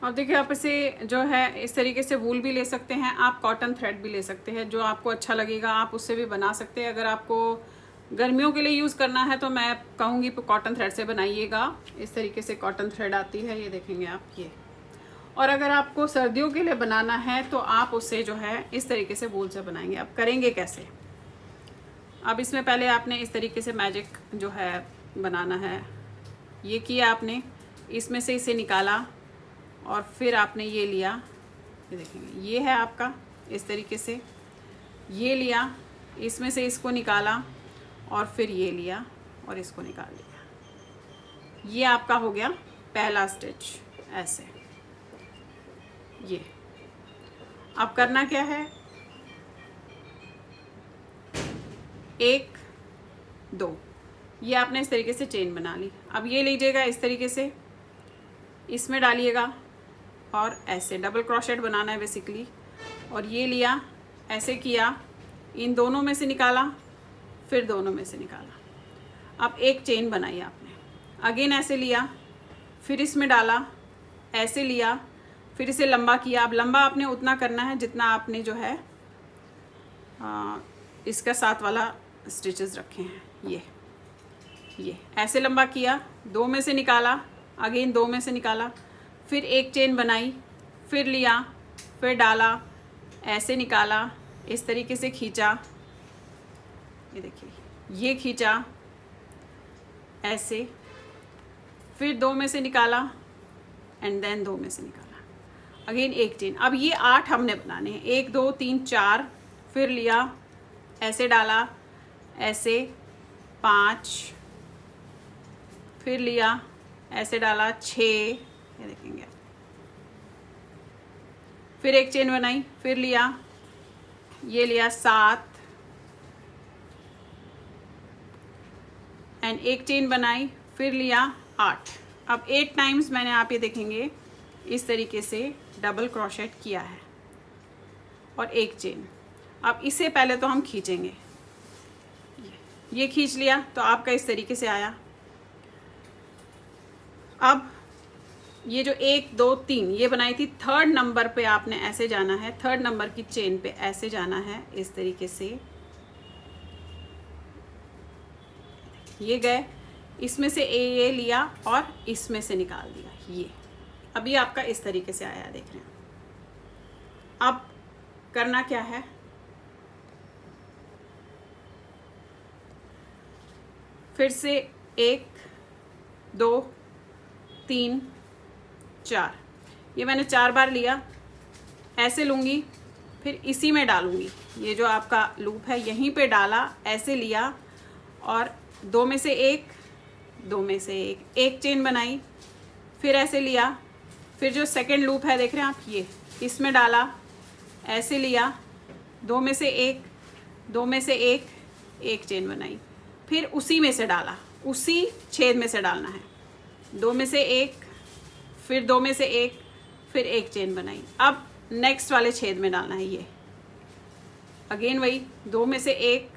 अब देखिए, आप इसे जो है इस तरीके से वूल भी ले सकते हैं, आप कॉटन थ्रेड भी ले सकते हैं, जो आपको अच्छा लगेगा आप उससे भी बना सकते हैं। अगर आपको गर्मियों के लिए यूज़ करना है तो मैं कहूँगी कॉटन थ्रेड से बनाइएगा। इस तरीके से कॉटन थ्रेड आती है, ये देखेंगे आप ये। और अगर आपको सर्दियों के लिए बनाना है तो आप उससे जो है इस तरीके से वूल से बनाएंगे। अब करेंगे कैसे? अब इसमें पहले आपने इस तरीके से मैजिक जो है बनाना है। ये किया आपने, इसमें से इसे निकाला और फिर आपने ये लिया, ये देखेंगे ये है आपका इस तरीके से। ये लिया, इसमें से इसको निकाला और फिर ये लिया और इसको निकाल लिया। ये आपका हो गया पहला स्टिच ऐसे। ये अब करना क्या है, 1 2, ये आपने इस तरीके से चेन बना ली। अब ये लीजिएगा इस तरीके से, इसमें डालिएगा और ऐसे डबल क्रोशेट बनाना है बेसिकली। और ये लिया, ऐसे किया, इन दोनों में से निकाला, फिर दोनों में से निकाला। अब एक चेन बनाई आपने, अगेन ऐसे लिया, फिर इसमें डाला, ऐसे लिया, फिर इसे लंबा किया। अब लंबा आपने उतना करना है जितना आपने जो है इसका साथ वाला स्टिचेस रखे हैं। ये ऐसे लंबा किया, 2 में से निकाला, अगेन 2 में से निकाला, फिर एक चेन बनाई, फिर लिया, फिर डाला, ऐसे निकाला, इस तरीके से खींचा, ये देखिए ये खींचा ऐसे, फिर 2 में से निकाला एंड देन 2 में से निकाला, अगेन एक चेन। अब ये 8 हमने बनाने हैं, 1 2 3 4, फिर लिया, ऐसे डाला, ऐसे 5, फिर लिया, ऐसे डाला 6, ये देखेंगे, फिर एक चेन बनाई, फिर लिया, ये लिया 7 एंड एक चेन बनाई, फिर लिया 8। अब 8 टाइम्स मैंने, आप ये देखेंगे इस तरीके से डबल क्रोशेट किया है और एक चेन। अब इसे पहले तो हम खींचेंगे, ये खींच लिया तो आपका इस तरीके से आया। अब ये जो 1 2 3 ये बनाई थी, 3rd नंबर पे आपने ऐसे जाना है, 3rd नंबर की चेन पे ऐसे जाना है इस तरीके से। ये गए, इसमें से ये लिया और इसमें से निकाल दिया, ये अभी आपका इस तरीके से आया, देख रहे हैं। अब करना क्या है, फिर से 1 2 3 4, ये मैंने 4 बार लिया, ऐसे लूँगी, फिर इसी में डालूँगी। ये जो आपका लूप है यहीं पे डाला, ऐसे लिया और 2 में से 1 2 में से 1, एक चेन बनाई, फिर ऐसे लिया, फिर जो सेकंड लूप है देख रहे हैं आप, ये इसमें डाला, ऐसे लिया, 2 में से 1 2 में से 1, एक चेन बनाई, फिर उसी में से डाला, उसी छेद में से डालना है, 2 में से 1, फिर 2 में से 1, फिर एक चेन बनाई। अब नेक्स्ट वाले छेद में डालना है, ये अगेन वही 2 में से 1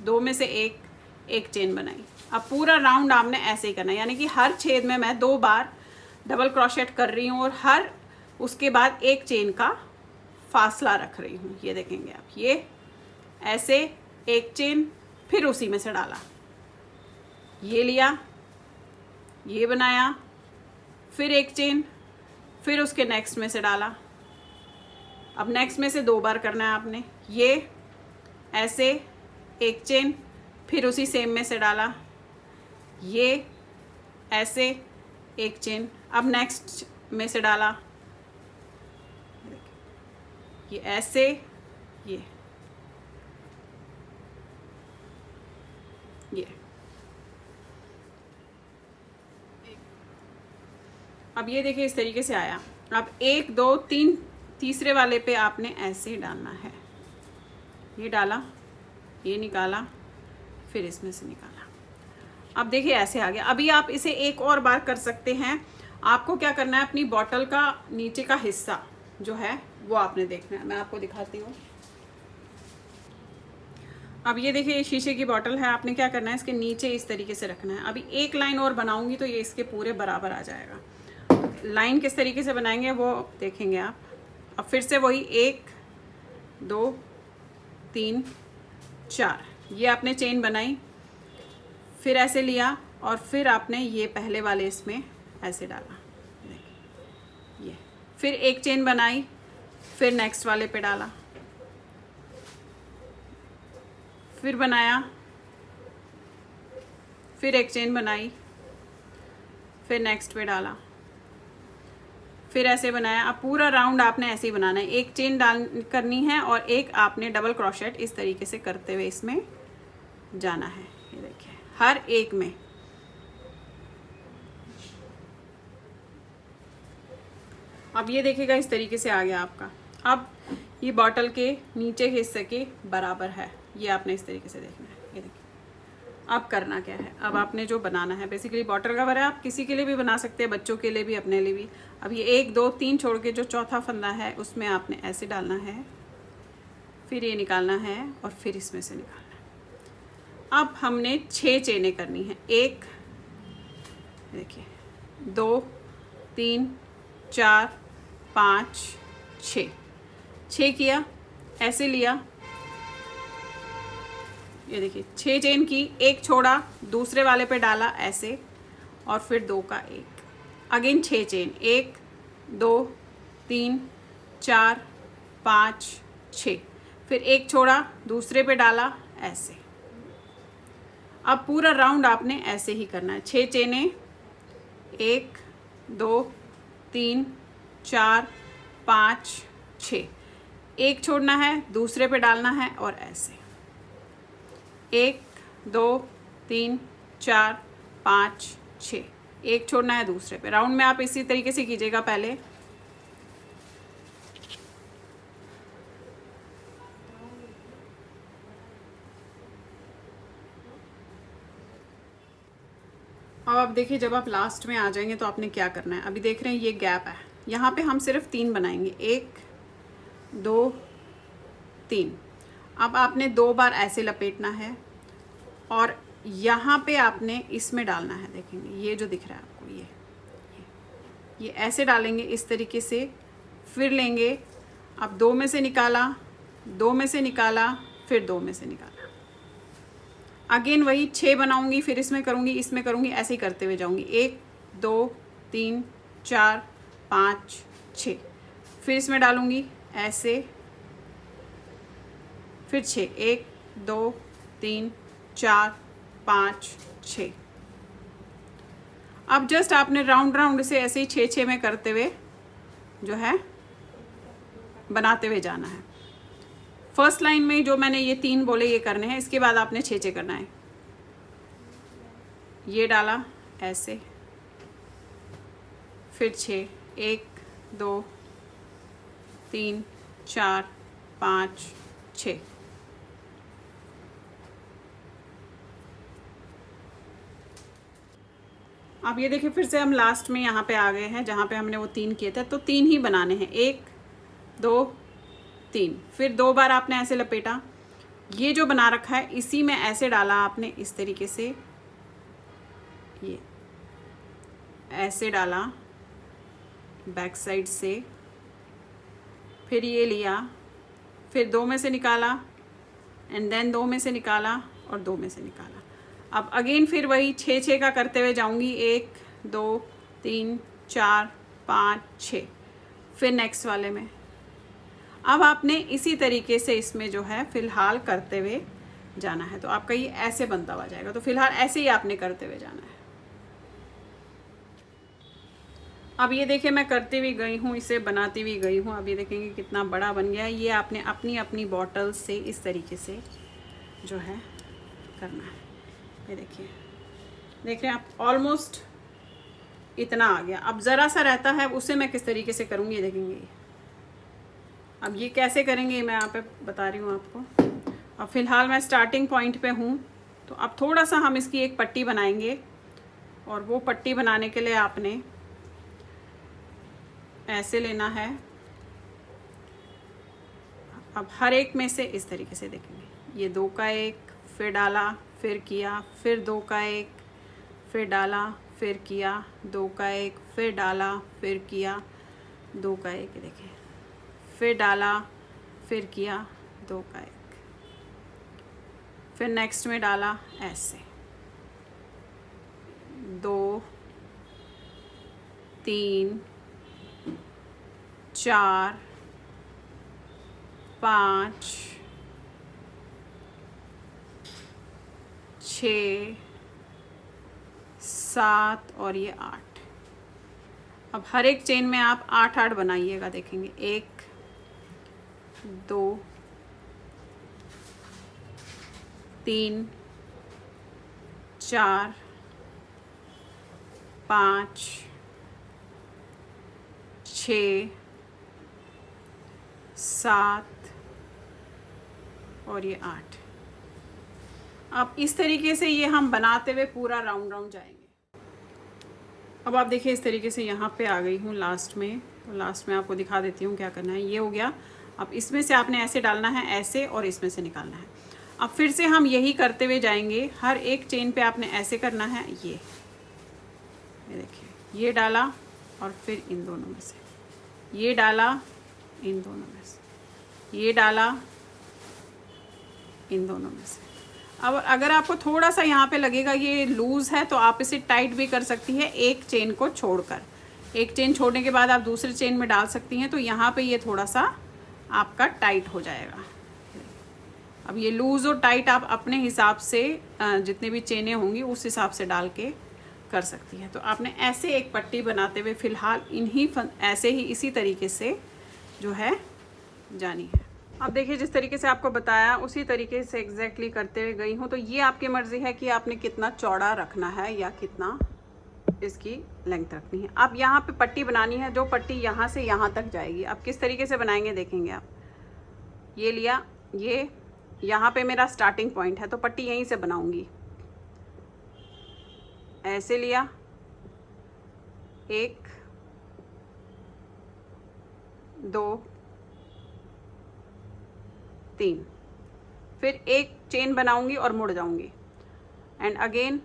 2 में से 1, एक चेन बनाई। अब पूरा राउंड आपने ऐसे ही करना है, यानी कि हर छेद में मैं 2 बार डबल क्रोशेट कर रही हूँ और हर उसके बाद एक चेन का फासला रख रही हूँ। ये देखेंगे आप, ये ऐसे एक चेन, फिर उसी में से डाला, ये लिया, ये बनाया, फिर एक चेन, फिर उसके नेक्स्ट में से डाला। अब नेक्स्ट में से 2 बार करना है आपने, ये ऐसे एक चेन, फिर उसी सेम में से डाला, ये ऐसे एक चेन, अब नेक्स्ट में से डाला, ये ऐसे, ये अब ये देखिए इस तरीके से आया। अब 1 2 3 तीसरे वाले पे आपने ऐसे ही डालना है, ये डाला, ये निकाला, फिर इसमें से निकाला। अब देखिए ऐसे आ गया। अभी आप इसे एक और बार कर सकते हैं। आपको क्या करना है, अपनी बॉटल का नीचे का हिस्सा जो है वो आपने देखना है। मैं आपको दिखाती हूँ। अब ये देखिए शीशे की बॉटल है, आपने क्या करना है, इसके नीचे इस तरीके से रखना है। अभी एक लाइन और बनाऊंगी तो ये इसके पूरे बराबर आ जाएगा। लाइन किस तरीके से बनाएंगे वो देखेंगे आप। अब फिर से वही 1 2 3 4, ये आपने चेन बनाई, फिर ऐसे लिया और फिर आपने ये पहले वाले इसमें ऐसे डाला, देखिए ये, फिर एक चेन बनाई, फिर नेक्स्ट वाले पे डाला, फिर बनाया, फिर एक चेन बनाई, फिर नेक्स्ट पे डाला, फिर ऐसे बनाया। अब पूरा राउंड आपने ऐसे ही बनाना है, एक चेन डाल करनी है और एक आपने डबल क्रोशेट इस तरीके से करते हुए इसमें जाना है। ये देखिए हर एक में। अब ये देखिएगा इस तरीके से आ गया आपका। अब ये बॉटल के नीचे के हिस्से के बराबर है, ये आपने इस तरीके से देखना है। ये देखिए अब करना क्या है, अब आपने जो बनाना है बेसिकली बॉटल कवर है, आप किसी के लिए भी बना सकते हैं, बच्चों के लिए भी, अपने लिए भी। अब ये 1 2 3 छोड़ के जो चौथा फंदा है उसमें आपने ऐसे डालना है, फिर ये निकालना है और फिर इसमें से निकालना है। अब हमने 6 चेनें करनी है, 1 देखिए 2 3 4 5 6 किया, ऐसे लिया, ये देखिए 6 चेन की, एक छोड़ा, दूसरे वाले पे डाला ऐसे और फिर 2 का 1, अगेन 6 चेन, 1 2 3 4 5 6, फिर एक छोड़ा, दूसरे पे डाला ऐसे। अब पूरा राउंड आपने ऐसे ही करना है, 6 चेनें, 1 2 3 4 5 6, एक छोड़ना है, दूसरे पे डालना है और ऐसे 1 2 3 4 5 6, एक छोड़ना है दूसरे पे। राउंड में आप इसी तरीके से कीजिएगा पहले। अब आप देखिए जब आप लास्ट में आ जाएंगे तो आपने क्या करना है। अभी देख रहे हैं ये गैप है, यहाँ पे हम सिर्फ 3 बनाएंगे, 1 2 3। अब आपने 2 बार ऐसे लपेटना है और यहाँ पे आपने इसमें डालना है, देखेंगे ये जो दिख रहा है आपको, ये ऐसे डालेंगे इस तरीके से, फिर लेंगे। अब 2 में से निकाला, 2 में से निकाला, फिर 2 में से निकाला, अगेन वही 6 बनाऊंगी, फिर इसमें करूंगी, इसमें करूंगी, ऐसे ही करते हुए जाऊंगी, 1 2 3 4 5 6, फिर इसमें डालूंगी ऐसे, फिर 6 1 2 3 4 5 6। अब जस्ट आपने राउंड राउंड से ऐसे ही 6 6 में करते हुए जो है बनाते हुए जाना है। फर्स्ट लाइन में जो मैंने ये 3 बोले ये करने हैं, इसके बाद आपने 6 6 करना है। ये डाला ऐसे, फिर 6 1 2 3 4 5 6, अब ये देखिए फिर से हम लास्ट में यहाँ पे आ गए हैं जहाँ पे हमने वो 3 किए थे, तो 3 ही बनाने हैं, 1 2 3, फिर 2 बार आपने ऐसे लपेटा, ये जो बना रखा है इसी में ऐसे डाला आपने इस तरीके से, ये ऐसे डाला बैक साइड से, फिर ये लिया, फिर 2 में से निकाला एंड देन 2 में से निकाला और 2 में से निकाला। अब अगेन फिर वही 6 6 का करते हुए जाऊंगी, 1 2 3 4 5 6, फिर नेक्स्ट वाले में। अब आपने इसी तरीके से इसमें जो है फिलहाल करते हुए जाना है, तो आपका ये ऐसे बनता हुआ जाएगा। तो फिलहाल ऐसे ही आपने करते हुए जाना है। अब ये देखिए मैं करती हुई गई हूँ, इसे बनाती हुई गई हूँ। अब ये देखेंगे कितना बड़ा बन गया है। ये आपने अपनी अपनी बॉटल से इस तरीके से जो है करना है। ये देखिए, देख रहे हैं आप, ऑलमोस्ट इतना आ गया। अब ज़रा सा रहता है, उसे मैं किस तरीके से करूँगी ये देखेंगे। अब ये कैसे करेंगे मैं यहाँ पे बता रही हूँ आपको। अब फ़िलहाल मैं स्टार्टिंग पॉइंट पे हूँ, तो अब थोड़ा सा हम इसकी एक पट्टी बनाएंगे, और वो पट्टी बनाने के लिए आपने ऐसे लेना है। अब हर एक में से इस तरीके से देखेंगे, ये 2 का 1, फिर डाला, फिर किया, फिर 2 का 1, फिर डाला, फिर किया 2 का 1, फिर डाला, फिर किया 2 का 1, देखिए फिर डाला, फिर किया 2 का 1, फिर नेक्स्ट में डाला ऐसे 2 3 4 5 6 7 और ये 8। अब हर एक चेन में आप 8 बनाइएगा, देखेंगे 1 2 3 4 5 6 7 और ये 8। अब इस तरीके से ये हम बनाते हुए पूरा राउंड जाएंगे। अब आप देखिए इस तरीके से यहाँ पे आ गई हूँ लास्ट में, तो लास्ट में आपको दिखा देती हूँ क्या करना है। ये हो गया। अब इसमें से आपने ऐसे डालना है ऐसे, और इसमें से निकालना है। अब फिर से हम यही करते हुए जाएंगे। हर एक चेन पे आपने ऐसे करना है। ये देखिए ये डाला और फिर इन दोनों में से ये डाला, इन दोनों में से ये डाला, इन दोनों में से। अब अगर आपको थोड़ा सा यहाँ पे लगेगा ये लूज़ है तो आप इसे टाइट भी कर सकती है, एक चेन को छोड़कर। एक चेन छोड़ने के बाद आप दूसरे चेन में डाल सकती हैं, तो यहाँ पे ये थोड़ा सा आपका टाइट हो जाएगा। अब ये लूज़ और टाइट आप अपने हिसाब से जितने भी चेनें होंगी उस हिसाब से डाल के कर सकती हैं। तो आपने ऐसे एक पट्टी बनाते हुए फ़िलहाल ऐसे ही इसी तरीके से जो है जानी है। अब देखिए जिस तरीके से आपको बताया उसी तरीके से एग्जैक्टली करते हुए गई हूँ। तो ये आपकी मर्ज़ी है कि आपने कितना चौड़ा रखना है या कितना इसकी लेंथ रखनी है। अब यहाँ पे पट्टी बनानी है, जो पट्टी यहाँ से यहाँ तक जाएगी। अब किस तरीके से बनाएंगे देखेंगे आप। ये लिया, ये यहाँ पे मेरा स्टार्टिंग पॉइंट है तो पट्टी यहीं से बनाऊंगी। ऐसे लिया 1 2 3, फिर एक चेन बनाऊंगी और मुड़ जाऊंगी एंड अगेन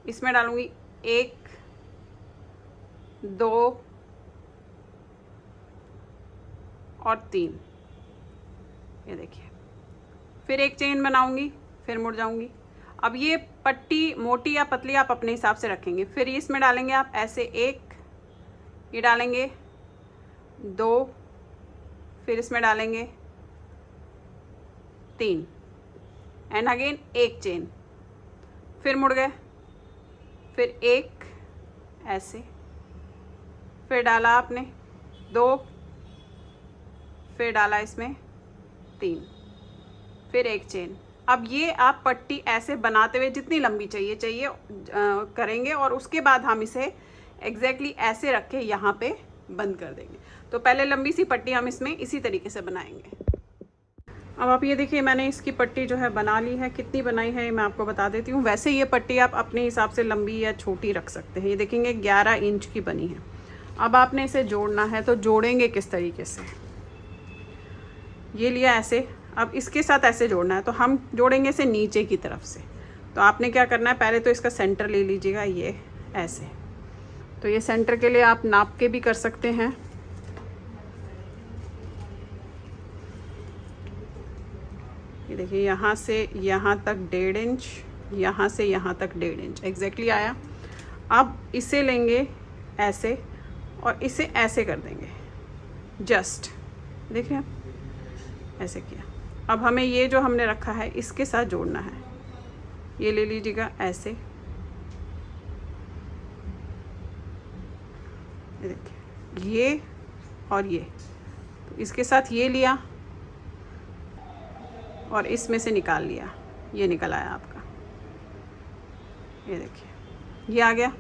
इसमें डालूंगी 1 2 और 3। ये देखिए फिर एक चेन बनाऊंगी, फिर मुड़ जाऊंगी। अब ये पट्टी मोटी या पतली आप अपने हिसाब से रखेंगे। फिर इसमें डालेंगे आप ऐसे 1, ये डालेंगे 2, फिर इसमें डालेंगे 3 एंड अगेन एक चेन, फिर मुड़ गए, फिर 1 ऐसे, फिर डाला आपने 2, फिर डाला इसमें 3, फिर एक चेन। अब ये आप पट्टी ऐसे बनाते हुए जितनी लंबी चाहिए करेंगे और उसके बाद हम इसे एग्जैक्टली ऐसे रख के यहाँ पे बंद कर देंगे। तो पहले लंबी सी पट्टी हम इसमें इसी तरीके से बनाएंगे। अब आप ये देखिए मैंने इसकी पट्टी जो है बना ली है। कितनी बनाई है मैं आपको बता देती हूँ। वैसे ये पट्टी आप अपने हिसाब से लंबी या छोटी रख सकते हैं। ये देखेंगे 11 इंच की बनी है। अब आपने इसे जोड़ना है, तो जोड़ेंगे किस तरीके से। ये लिया ऐसे, अब इसके साथ ऐसे जोड़ना है, तो हम जोड़ेंगे इसे नीचे की तरफ से। तो आपने क्या करना है, पहले तो इसका सेंटर ले लीजिएगा, ये ऐसे। तो ये सेंटर के लिए आप नाप के भी कर सकते हैं। ये देखिए यहाँ से यहाँ तक 1.5 इंच, यहाँ से यहाँ तक 1.5 इंच एग्जैक्टली आया। अब इसे लेंगे ऐसे और इसे ऐसे कर देंगे, जस्ट देखिए आप ऐसे किया। अब हमें ये जो हमने रखा है इसके साथ जोड़ना है। ये ले लीजिएगा ऐसे, ये देखिए ये और ये, तो इसके साथ ये लिया और इसमें से निकाल लिया, ये निकल आया आपका। ये देखिए ये आ गया।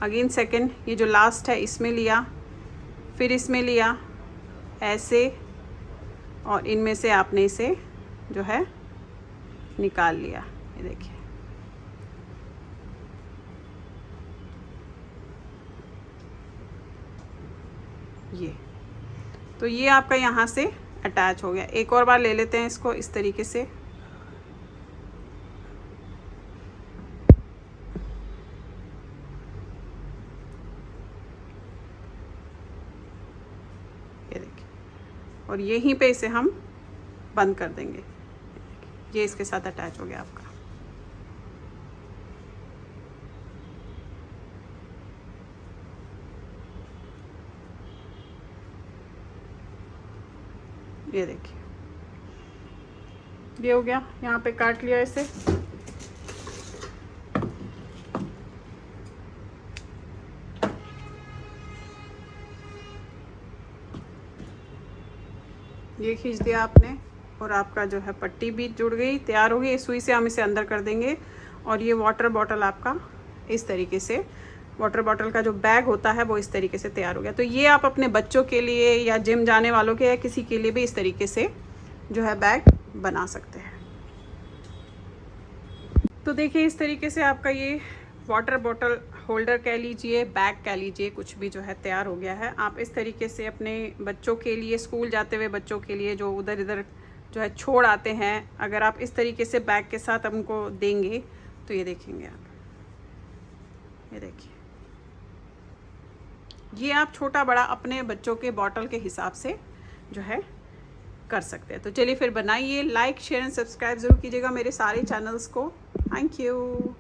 अगेन सेकंड, ये जो लास्ट है इसमें लिया, फिर इसमें लिया ऐसे, और इनमें से आपने इसे जो है निकाल लिया। ये देखिए ये, तो ये आपका यहाँ से अटैच हो गया। एक और बार ले लेते हैं इसको इस तरीके से। और यहीं पे इसे हम बंद कर देंगे। ये इसके साथ अटैच हो गया आपका। ये देखिए ये हो गया, यहाँ पे काट लिया इसे। ये खींच दिया आपने और आपका जो है पट्टी भी जुड़ गई, तैयार हो गई। इस सुई से हम इसे अंदर कर देंगे और ये वाटर बॉटल आपका इस तरीके से, वाटर बॉटल का जो बैग होता है वो इस तरीके से तैयार हो गया। तो ये आप अपने बच्चों के लिए या जिम जाने वालों के या किसी के लिए भी इस तरीके से जो है बैग बना सकते हैं। तो देखिए इस तरीके से आपका ये वाटर बॉटल होल्डर कह लीजिए, बैग कह लीजिए, कुछ भी जो है तैयार हो गया है। आप इस तरीके से अपने बच्चों के लिए, स्कूल जाते हुए बच्चों के लिए जो उधर इधर जो है छोड़ आते हैं, अगर आप इस तरीके से बैग के साथ उनको देंगे तो ये देखेंगे आप, ये देखिए, ये आप छोटा बड़ा अपने बच्चों के बॉटल के हिसाब से जो है कर सकते हैं। तो चलिए फिर बनाइए, लाइक शेयर एंड सब्सक्राइब ज़रूर कीजिएगा मेरे सारे चैनल्स को। Thank you.